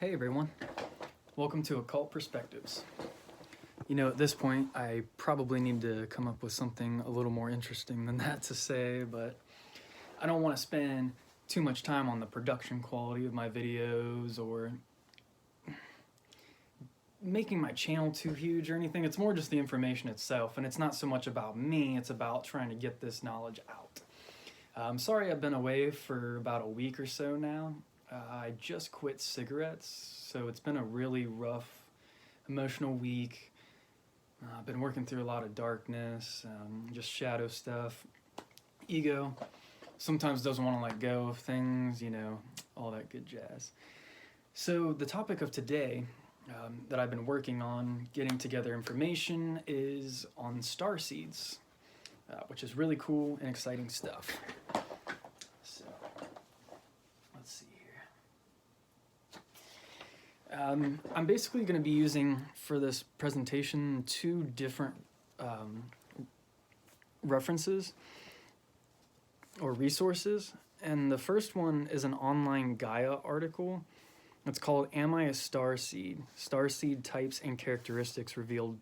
Hey everyone, welcome to Occult Perspectives. You know, at this point, I probably need to come up with something a little more interesting than that to say, but I don't want to spend too much time on the production quality of my videos or making my channel too huge or anything. It's more just the information itself, and it's not so much about me, it's about trying to get this knowledge out. I'm sorry I've been away for about a week or so now. I just quit cigarettes, so it's been a really rough, emotional week. I've been working through a lot of darkness, just shadow stuff. Ego sometimes doesn't want to let go of things, you know, all that good jazz. So the topic of today that I've been working on, getting together information, is on starseeds, which is really cool and exciting stuff. So, let's see here. I'm basically going to be using for this presentation two different references or resources, and the first one is an online Gaia article. It's called "Am I a Starseed? Starseed Types and Characteristics Revealed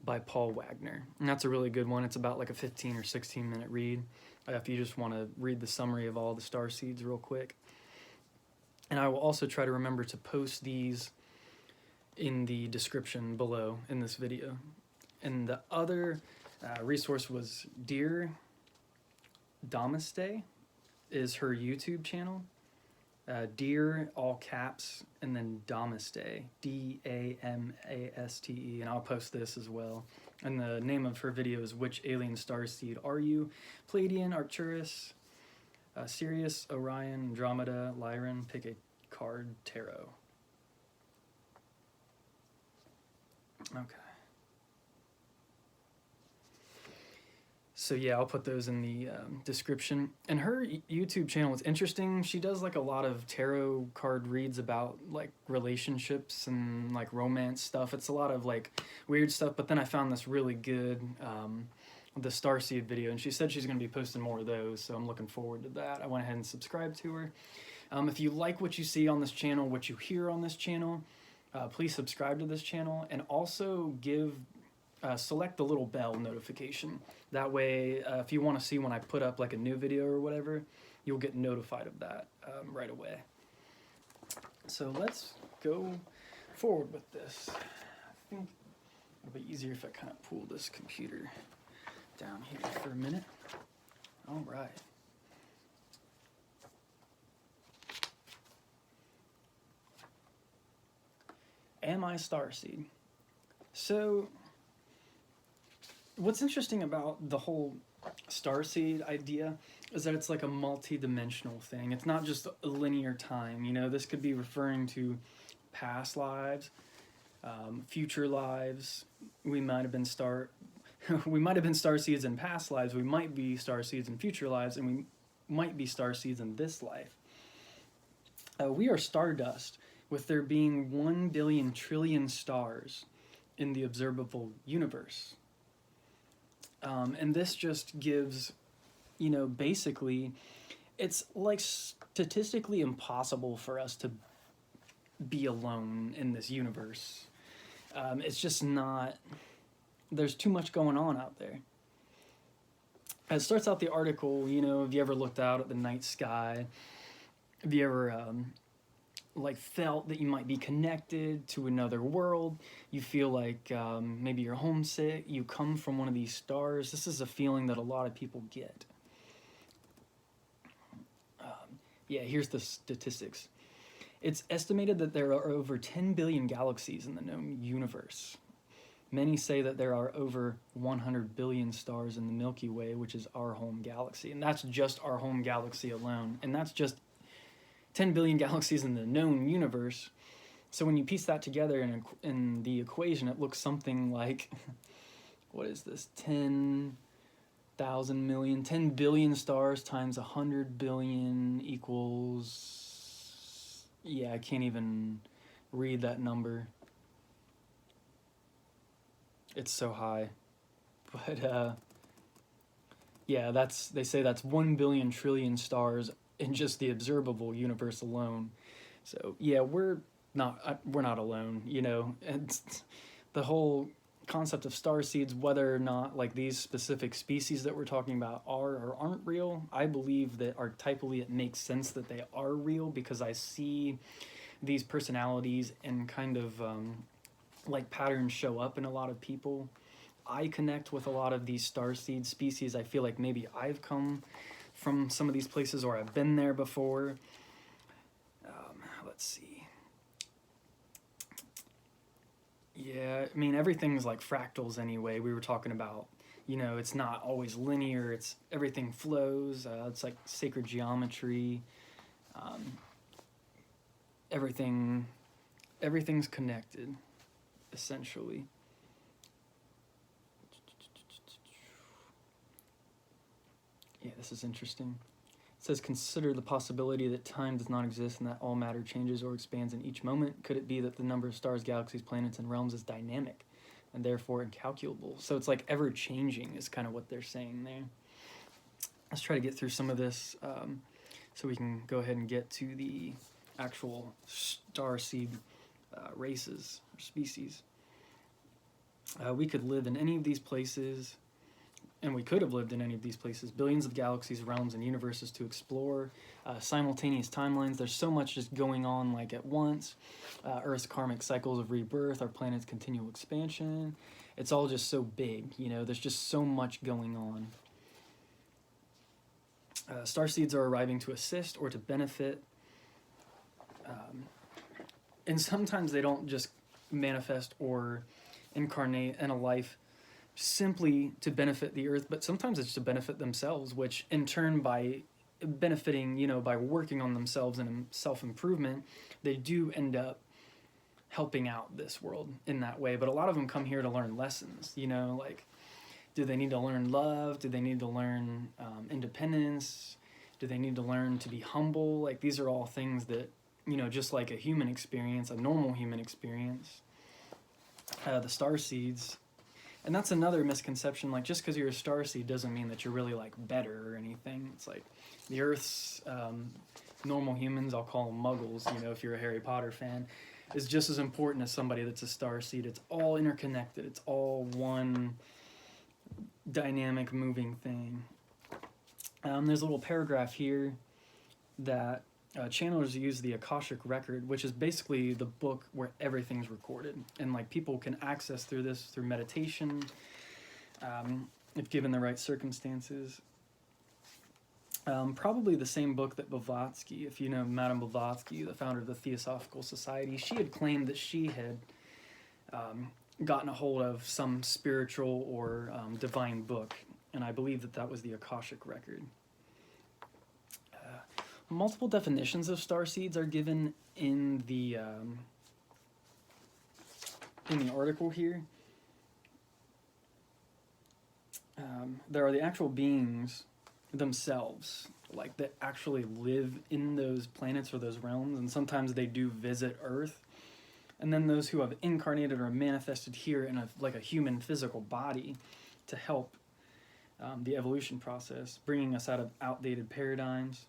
by Paul Wagner." And that's a really good one. It's about like a 15 or 16 minute read if you just want to read the summary of all the starseeds real quick. And I will also try to remember to post these in the description below in this video. And the other resource was Dear Damaste is her YouTube channel. Dear, all caps, and then Damaste, Damaste, and I'll post this as well. And the name of her video is "Which Alien Starseed Are You?" Pleiadian, Arcturus, Sirius, Orion, Andromeda, Lyran, pick a card, tarot. Okay. So yeah, I'll put those in the description. And her YouTube channel is interesting. She does like a lot of tarot card reads about like relationships and like romance stuff. It's a lot of like weird stuff, but then I found this really good, the Starseed video, and she said she's going to be posting more of those, so I'm looking forward to that. I went ahead and subscribed to her. If you like what you see on this channel, what you hear on this channel, please subscribe to this channel, and also select the little bell notification. That way, if you want to see when I put up like a new video or whatever, you'll get notified of that right away. So let's go forward with this. I think it'll be easier if I kind of pull this computer down here for a minute. All right. Am I a starseed? So, what's interesting about the whole starseed idea is that it's like a multi-dimensional thing. It's not just a linear time. You know, this could be referring to past lives, future lives. We might have been starseeds in past lives. We might be starseeds in future lives, and we might be starseeds in this life. We are stardust, with there being 1 billion trillion stars in the observable universe. And this just gives, you know, basically, it's like statistically impossible for us to be alone in this universe. It's just not, there's too much going on out there. It starts out the article, you know, have you ever looked out at the night sky? Have you ever like felt that you might be connected to another world? You feel like maybe you're homesick, you come from one of these stars. This is a feeling that a lot of people get. Yeah, here's the statistics. It's estimated that there are over 10 billion galaxies in the known universe. Many say that there are over 100 billion stars in the Milky Way, which is our home galaxy. And that's just our home galaxy alone. And that's just 10 billion galaxies in the known universe. So when you piece that together in the equation, it looks something like, what is this, 10,000 million, 10 billion stars times 100 billion equals, yeah, I can't even read that number. It's so high. But yeah, they say that's 1 billion trillion stars in just the observable universe alone. So yeah, we're we're not alone, you know. And the whole concept of star seeds, whether or not like these specific species that we're talking about are or aren't real, I believe that archetypally it makes sense that they are real, because I see these personalities and kind of like patterns show up in a lot of people. I connect with a lot of these starseed species. I feel like maybe I've come from some of these places, or I've been there before. Let's see. Yeah, I mean, everything's like fractals anyway. We were talking about, you know, it's not always linear. It's everything flows. It's like sacred geometry. Everything's connected, essentially. Yeah, this is interesting. It says, consider the possibility that time does not exist and that all matter changes or expands in each moment. Could it be that the number of stars, galaxies, planets, and realms is dynamic and therefore incalculable? So it's like ever-changing is kind of what they're saying there. Let's try to get through some of this so we can go ahead and get to the actual starseed races or species. We could live in any of these places, and we could have lived in any of these places. Billions of galaxies, realms, and universes to explore. Simultaneous timelines. There's so much just going on like at once. Earth's karmic cycles of rebirth. Our planet's continual expansion. It's all just so big, you know. There's just so much going on. Starseeds are arriving to assist or to benefit. And sometimes they don't just manifest or incarnate in a life simply to benefit the Earth, but sometimes it's to benefit themselves, which in turn, by benefiting, you know, by working on themselves and self-improvement, they do end up helping out this world in that way. But a lot of them come here to learn lessons, you know, like, do they need to learn love? Do they need to learn independence? Do they need to learn to be humble? Like, these are all things that, you know, just like a human experience, a normal human experience, the starseeds. And that's another misconception. Like, just because you're a starseed doesn't mean that you're really like better or anything. It's like the Earth's normal humans, I'll call them muggles, you know, if you're a Harry Potter fan, is just as important as somebody that's a starseed. It's all interconnected. It's all one dynamic moving thing. There's a little paragraph here that channelers use the Akashic record, which is basically the book where everything's recorded, and like people can access through this through meditation, if given the right circumstances. Probably the same book that Blavatsky, if you know Madame Blavatsky, the founder of the Theosophical Society, she had claimed that she had gotten a hold of some spiritual or divine book, and I believe that that was the Akashic record. Multiple definitions of starseeds are given in the article here. There are the actual beings themselves, like that actually live in those planets or those realms, and sometimes they do visit Earth. And then those who have incarnated or manifested here in a human physical body to help the evolution process, bringing us out of outdated paradigms.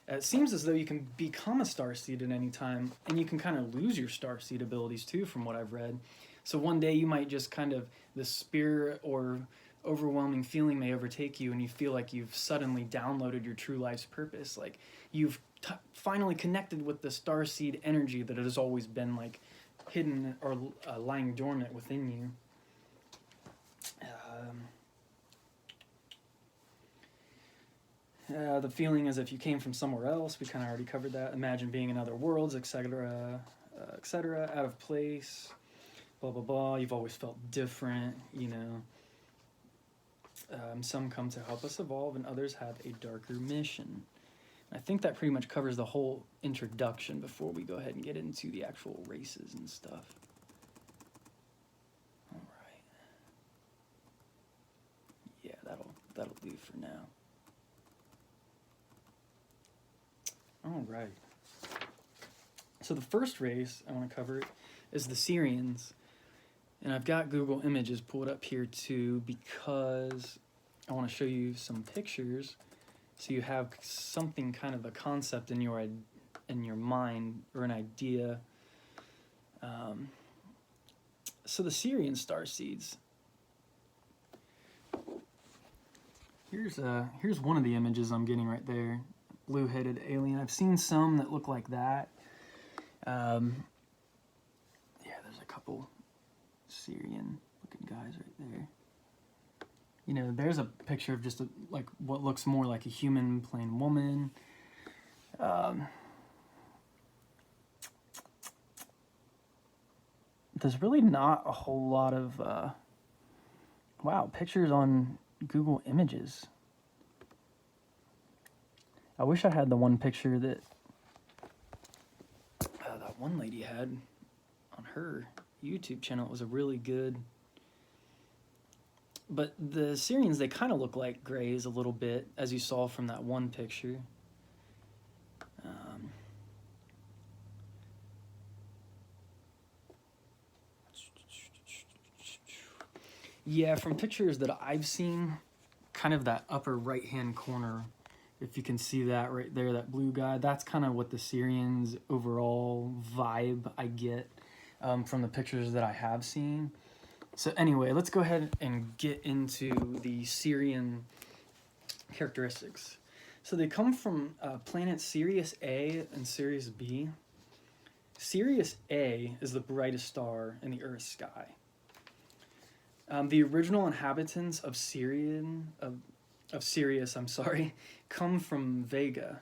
It seems as though you can become a starseed at any time, and you can kind of lose your starseed abilities too, from what I've read. So one day you might just kind of, the spirit or overwhelming feeling may overtake you, and you feel like you've suddenly downloaded your true life's purpose. Like you've finally connected with the starseed energy that has always been like hidden or lying dormant within you. The feeling as if you came from somewhere else. We kind of already covered that. Imagine being in other worlds, etc., etc., out of place, blah, blah, blah. You've always felt different, you know. Some come to help us evolve, and others have a darker mission. I think that pretty much covers the whole introduction before we go ahead and get into the actual races and stuff. All right. Yeah, that'll do for now. All right. So the first race I want to cover is the Sirians. And I've got Google Images pulled up here too, because I want to show you some pictures so you have something, kind of a concept in your mind, or an idea So the Sirian starseeds. Here's one of the images I'm getting right there. Blue-headed alien. I've seen some that look like that. Yeah, there's a couple Sirian-looking guys right there. You know, there's a picture of just like what looks more like a human playing woman. There's really not a whole lot of wow, pictures on Google Images. I wish I had the one picture that that one lady had on her YouTube channel. It was a really good. But the Sirians, they kind of look like grays a little bit, as you saw from that one picture. Yeah, from pictures that I've seen, kind of that upper right-hand corner, if you can see that right there, that blue guy, that's kind of what the Sirians' overall vibe I get from the pictures that I have seen. So anyway, let's go ahead and get into the Sirian characteristics. So they come from planets Sirius A and Sirius B. Sirius A is the brightest star in the Earth's sky. The original inhabitants of Sirius, come from Vega,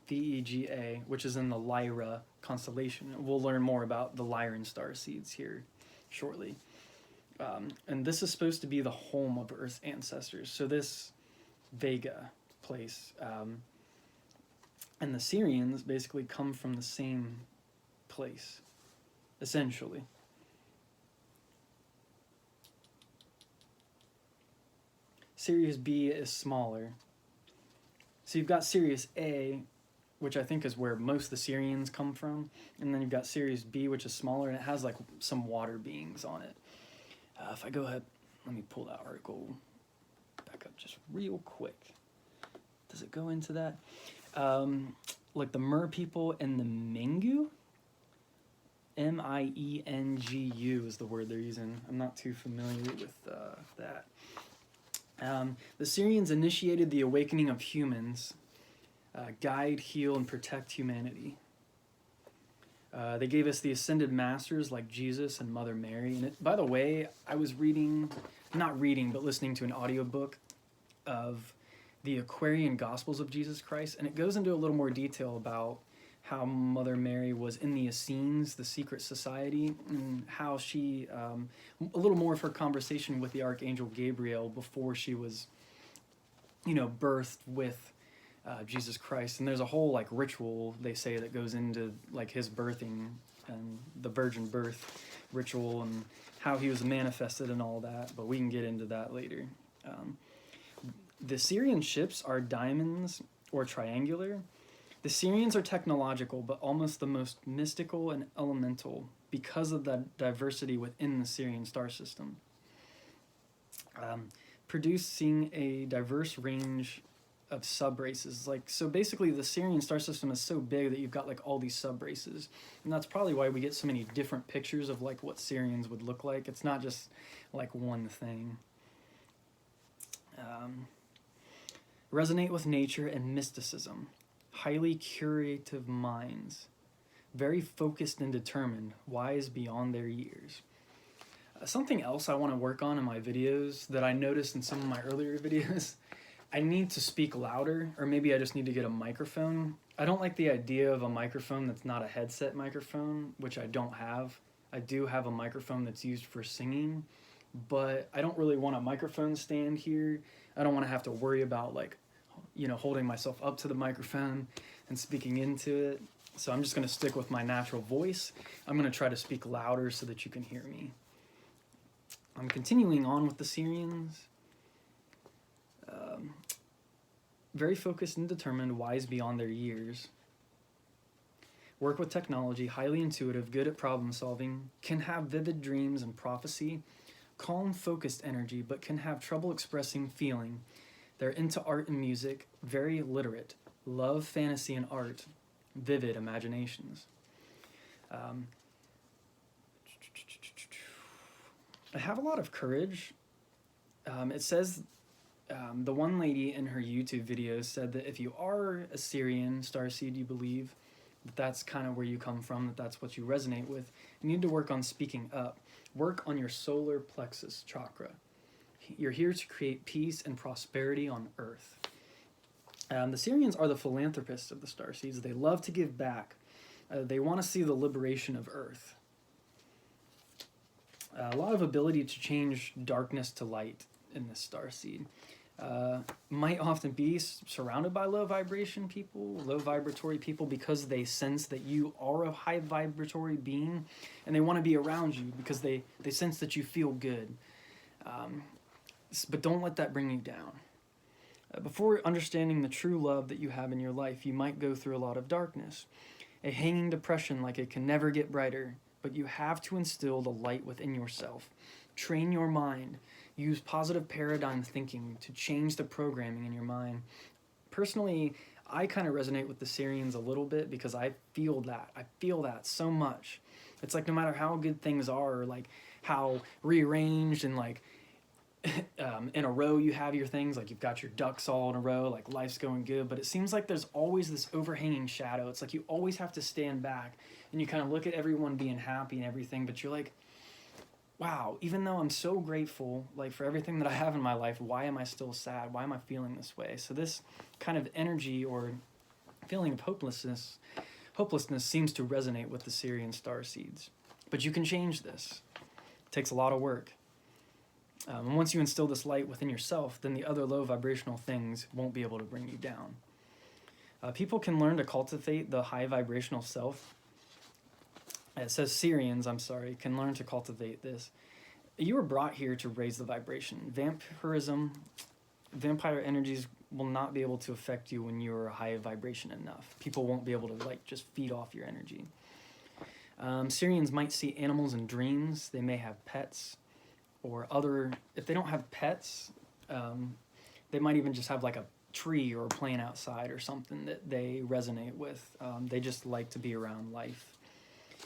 Vega, which is in the Lyra constellation. We'll learn more about the Lyran starseeds here shortly. And this is supposed to be the home of Earth's ancestors. So this Vega place, and the Sirians basically come from the same place, essentially. Sirius B is smaller. So you've got Sirius A, which I think is where most of the Sirians come from, and then you've got Sirius B, which is smaller, and it has like some water beings on it. If I go ahead, let me pull that article back up just real quick. Does it go into that? Like the Mer people and the Mengu? Miengu is the word they're using. I'm not too familiar with that. The Sirians initiated the awakening of humans, guide, heal, and protect humanity. They gave us the ascended masters like Jesus and Mother Mary. And by the way, I was listening to an audiobook of the Aquarian Gospels of Jesus Christ, and it goes into a little more detail about how Mother Mary was in the Essenes, the secret society, and how she, a little more of her conversation with the Archangel Gabriel before she was, birthed with Jesus Christ. And there's a whole like ritual, they say, that goes into like his birthing and the virgin birth ritual and how he was manifested and all that, but we can get into that later. The Sirian ships are diamonds or triangular. The Sirians are technological, but almost the most mystical and elemental because of the diversity within the Sirian star system. Producing a diverse range of sub-races. So basically the Sirian star system is so big that you've got like all these sub-races. And that's probably why we get so many different pictures of like what Sirians would look like. It's not just like one thing. Resonate with nature and mysticism. Highly curative minds. Very focused and determined. Wise beyond their years. Something else I want to work on in my videos that I noticed in some of my earlier videos, I need to speak louder, or maybe I just need to get a microphone. I don't like the idea of a microphone that's not a headset microphone, which I don't have. I do have a microphone that's used for singing, but I don't really want a microphone stand here. I don't want to have to worry about holding myself up to the microphone and speaking into it. So I'm just going to stick with my natural voice. I'm going to try to speak louder so that you can hear me. I'm continuing on with the Sirians. Very focused and determined, wise beyond their years. Work with technology, highly intuitive, good at problem solving, can have vivid dreams and prophecy, calm, focused energy, but can have trouble expressing feeling. They're into art and music, very literate, love fantasy and art, vivid imaginations. have a lot of courage. It says, the one lady in her YouTube videos said that if you are a Sirian, Starseed, you believe, that's kind of where you come from, that's what you resonate with. You need to work on speaking up. Work on your solar plexus chakra. You're here to create peace and prosperity on Earth. The Sirians are the philanthropists of the Starseeds. They love to give back. They want to see the liberation of Earth. A lot of ability to change darkness to light in this Starseed. Might often be surrounded by low vibration people, low vibratory people, because they sense that you are a high vibratory being, and they want to be around you because they sense that you feel good. But don't let that bring you down. Before understanding the true love that you have in your life, you might go through a lot of darkness. A hanging depression like it can never get brighter, but you have to instill the light within yourself. Train your mind. Use positive paradigm thinking to change the programming in your mind. Personally, I kind of resonate with the Sirians a little bit because I feel that. I feel that so much. It's like no matter how good things are, like how rearranged and like in a row you have your things, like you've got your ducks all in a row, like life's going good, but it seems like there's always this overhanging shadow. It's like you always have to stand back and you kind of look at everyone being happy and everything, but you're like, wow, even though I'm so grateful like for everything that I have in my life, why am I still sad? Why am I feeling this way? So this kind of energy or feeling of hopelessness seems to resonate with the Sirian starseeds. But you can change this. It takes a lot of work. And once you instill this light within yourself, then the other low vibrational things won't be able to bring you down. People can learn to cultivate the high vibrational self. It says Sirians, can learn to cultivate this. You were brought here to raise the vibration. Vampire energies will not be able to affect you when you're high vibration enough. People won't be able to like just feed off your energy. Sirians might see animals in dreams. They may have pets. Or if they don't have pets, they might even just have like a tree or playing outside or something that they resonate with. They just like to be around life.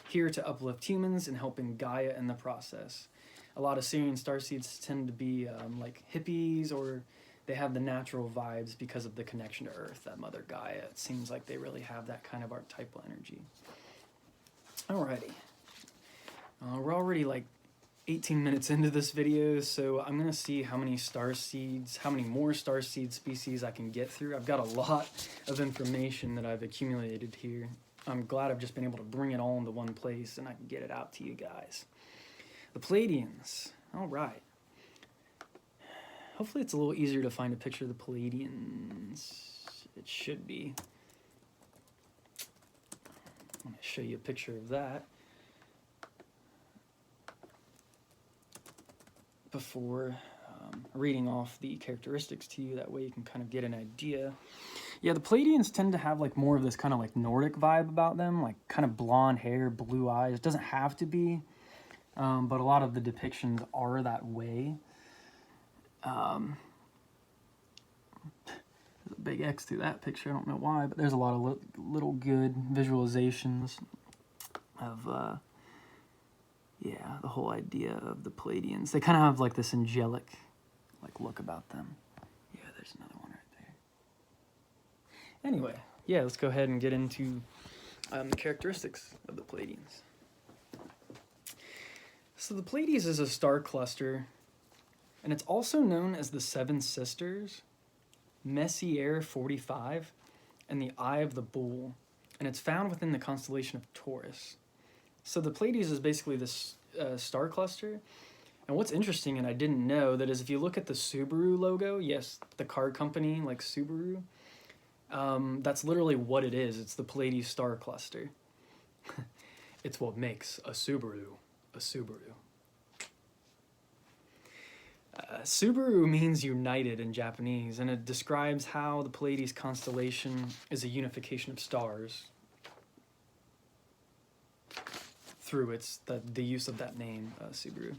Here to uplift humans and helping Gaia in the process. A lot of Sirian starseeds tend to be like hippies, or they have the natural vibes because of the connection to Earth, that Mother Gaia. It seems like they really have that kind of archetypal energy. Alrighty. We're already like 18 minutes into this video, so I'm going to see how many more starseed species I can get through. I've got a lot of information that I've accumulated here. I'm glad I've just been able to bring it all into one place and I can get it out to you guys. The Pleiadians. All right. Hopefully it's a little easier to find a picture of the Pleiadians. It should be. I'm going to show you a picture of that before reading off the characteristics to you. That way you can kind of get an idea. Yeah, the Pleiadians tend to have like more of this kind of like Nordic vibe about them, like kind of blonde hair, blue eyes. It doesn't have to be, but a lot of the depictions are that way. There's a big X through that picture. I don't know why, but there's a lot of little good visualizations of the whole idea of the Pleiadians. They kind of have like this angelic like look about them. Yeah, there's another one right there. Anyway, yeah, let's go ahead and get into the characteristics of the Pleiadians. So the Pleiades is a star cluster, and it's also known as the Seven Sisters, Messier 45, and the Eye of the Bull, and it's found within the constellation of Taurus. So the Pleiades is basically this star cluster, and what's interesting, and I didn't know, that is if you look at the Subaru logo, yes, the car company like Subaru, that's literally what it is. It's the Pleiades star cluster. It's what makes a Subaru a Subaru. Subaru means united in Japanese, and it describes how the Pleiades constellation is a unification of stars through the use of that name, Subaru.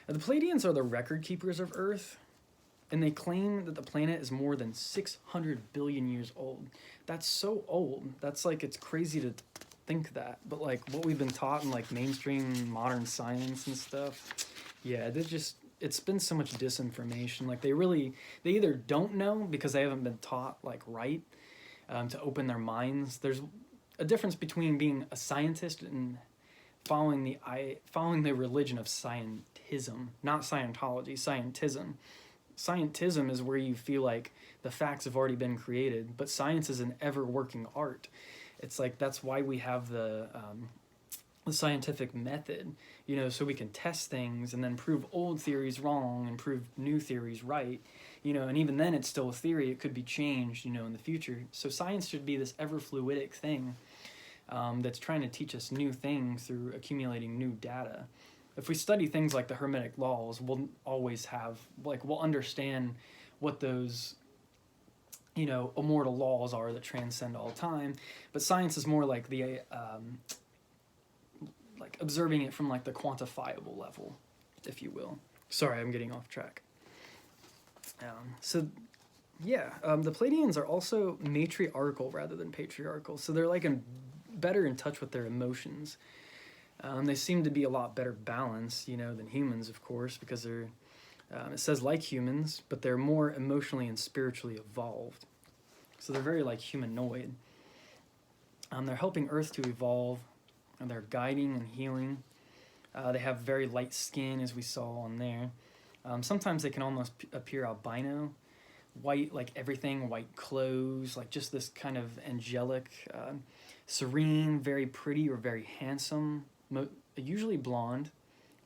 The Pleiadians are the record keepers of Earth, and they claim that the planet is more than 600 billion years old. That's so old. That's like, it's crazy to think that, but like what we've been taught in like mainstream modern science and stuff, yeah, it's been so much disinformation. Like they either don't know because they haven't been taught like right, to open their minds. There's a difference between being a scientist and following the religion of scientism, not Scientology, scientism. Scientism is where you feel like the facts have already been created, but science is an ever-working art. It's like that's why we have the scientific method, you know, so we can test things and then prove old theories wrong and prove new theories right, you know, and even then it's still a theory. It could be changed, you know, in the future. So science should be this ever-fluidic thing that's trying to teach us new things through accumulating new data. If we study things like the Hermetic laws, we'll always have, like, we'll understand what those, you know, immortal laws are that transcend all time. But science is more like the, like observing it from like the quantifiable level, if you will. Sorry, I'm getting off track. The Pleiadians are also matriarchal rather than patriarchal. So they're like better in touch with their emotions. They seem to be a lot better balanced, you know, than humans, of course, because they're, it says like humans, but they're more emotionally and spiritually evolved. So they're very like humanoid. They're helping Earth to evolve, and they're guiding and healing. They have very light skin, as we saw on there. Sometimes they can almost appear albino, white, like everything, white clothes, like just this kind of angelic, serene, very pretty or very handsome, usually blonde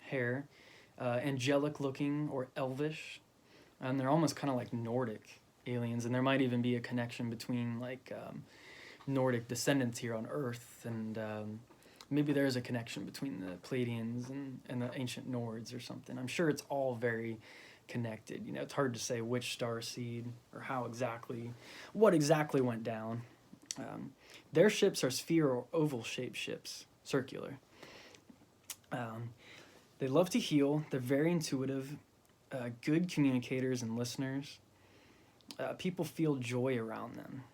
hair, angelic looking or elvish, and they're almost kind of like Nordic aliens, and there might even be a connection between like Nordic descendants here on Earth, and maybe there's a connection between the Pleiadians and the ancient Nords or something. I'm sure it's all very connected. You know, it's hard to say which starseed or what exactly went down. Their ships are sphere or oval shaped ships, circular. They love to heal. They're very intuitive, good communicators and listeners. People feel joy around them.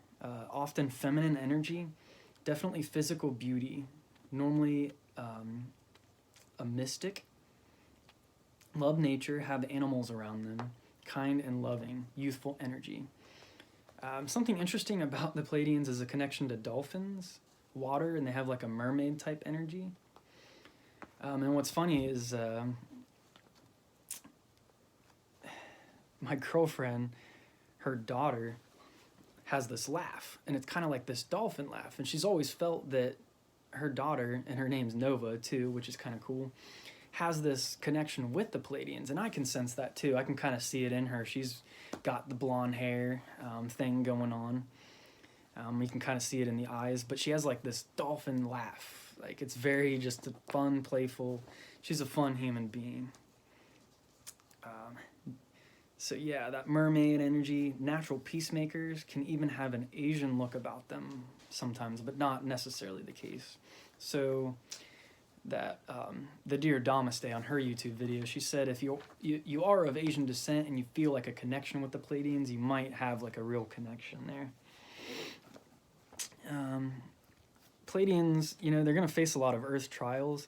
Often feminine energy, definitely physical beauty. Normally a mystic. Love nature, have animals around them. Kind and loving, youthful energy. Something interesting about the Pleiadians is a connection to dolphins, water, and they have like a mermaid type energy. And what's funny is my girlfriend, her daughter, has this laugh, and it's kind of like this dolphin laugh, and she's always felt that her daughter, and her name's Nova too, which is kind of cool, has this connection with the Pleiadians, and I can sense that too. I can kind of see it in her. She's got the blonde hair thing going on. You can kind of see it in the eyes, but she has like this dolphin laugh. Like it's very just fun, playful. She's a fun human being. So yeah, that mermaid energy, natural peacemakers, can even have an Asian look about them sometimes, but not necessarily the case. So that the dear Damaste on her YouTube video, she said if you are of Asian descent and you feel like a connection with the Pleiadians, you might have like a real connection there. Pleiadians, you know, they're going to face a lot of Earth trials.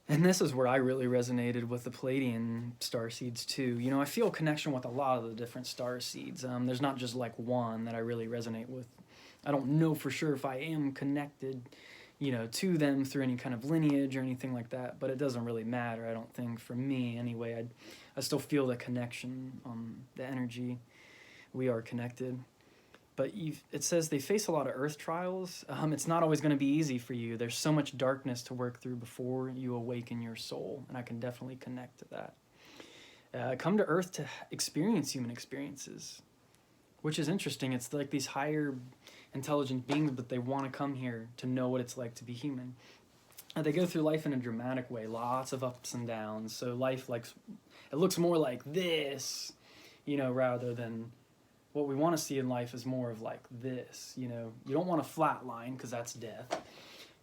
And this is where I really resonated with the Pleiadian starseeds too. You know, I feel a connection with a lot of the different starseeds. There's not just like one that I really resonate with. I don't know for sure if I am connected, you know, to them through any kind of lineage or anything like that, but it doesn't really matter, I don't think, for me anyway. I still feel the connection, the energy. We are connected. But it says they face a lot of Earth trials. It's not always going to be easy for you. There's so much darkness to work through before you awaken your soul, and I can definitely connect to that. Come to Earth to experience human experiences, which is interesting. It's like these higher intelligent beings, but they want to come here to know what it's like to be human. They go through life in a dramatic way, lots of ups and downs. So life, like, it looks more like this, you know, rather than what we want to see in life is more of like this, you know. You don't want a flat line because that's death.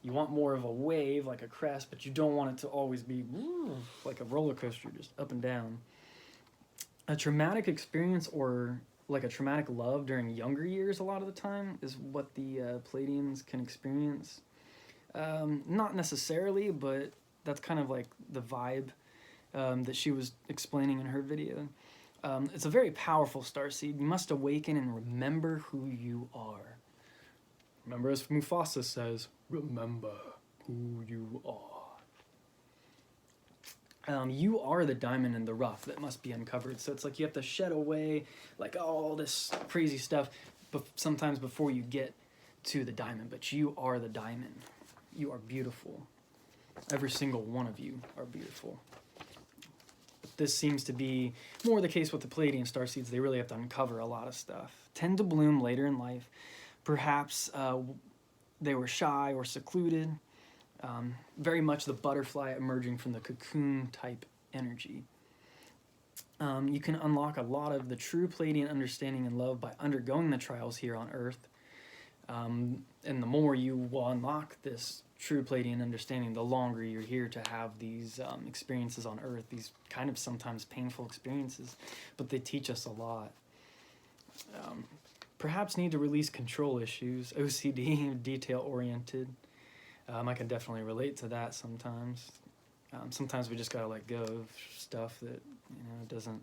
You want more of a wave, like a crest, but you don't want it to always be like a roller coaster, just up and down. A traumatic experience or like a traumatic love during younger years a lot of the time is what the Pleiadians can experience. Not necessarily, but that's kind of like the vibe that she was explaining in her video. It's a very powerful starseed. You must awaken and remember who you are. Remember, as Mufasa says, remember who you are. You are the diamond in the rough that must be uncovered. So it's like you have to shed away like all this crazy stuff sometimes before you get to the diamond. But you are the diamond. You are beautiful. Every single one of you are beautiful. But this seems to be more the case with the Pleiadian starseeds. They really have to uncover a lot of stuff. Tend to bloom later in life. Perhaps they were shy or secluded. Very much the butterfly emerging from the cocoon type energy. You can unlock a lot of the true Pleiadian understanding and love by undergoing the trials here on Earth. And the more you will unlock this true Pleiadian understanding, the longer you're here to have these experiences on Earth, these kind of sometimes painful experiences, but they teach us a lot. Perhaps need to release control issues, OCD, detail-oriented. I can definitely relate to that sometimes. Sometimes we just gotta let go of stuff that doesn't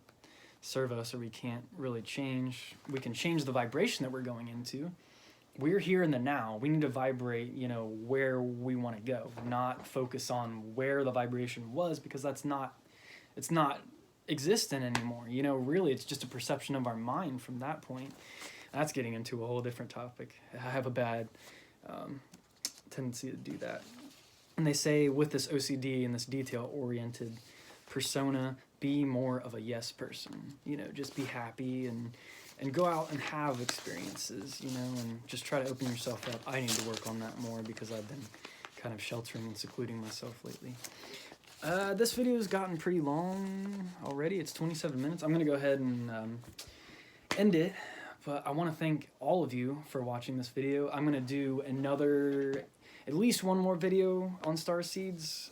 serve us or we can't really change. We can change the vibration that we're going into. We're here in the now. We need to vibrate, where we want to go, not focus on where the vibration was, because it's not existent anymore. Really, it's just a perception of our mind from that point. That's getting into a whole different topic. I have a bad tendency to do that. And they say with this OCD and this detail-oriented persona, be more of a yes person. Just be happy and go out and have experiences, and just try to open yourself up. I need to work on that more because I've been kind of sheltering and secluding myself lately. This video has gotten pretty long already. It's 27 minutes. I'm going to go ahead and end it, but I want to thank all of you for watching this video. I'm going to do at least one more video on starseeds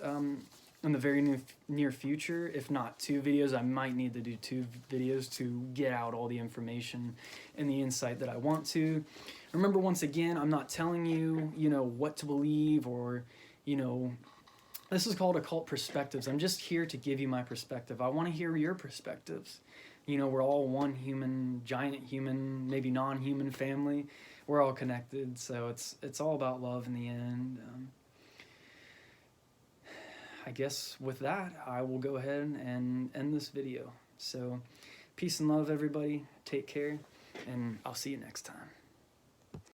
in the very near future. If not 2 videos, I might need to do 2 videos to get out all the information and the insight that I want to. Remember, once again, I'm not telling you, what to believe or, this is called Occult Perspectives. I'm just here to give you my perspective. I want to hear your perspectives. We're all one giant human, maybe non-human family. We're all connected, so it's all about love in the end. I guess with that, I will go ahead and end this video. So, peace and love, everybody. Take care, and I'll see you next time.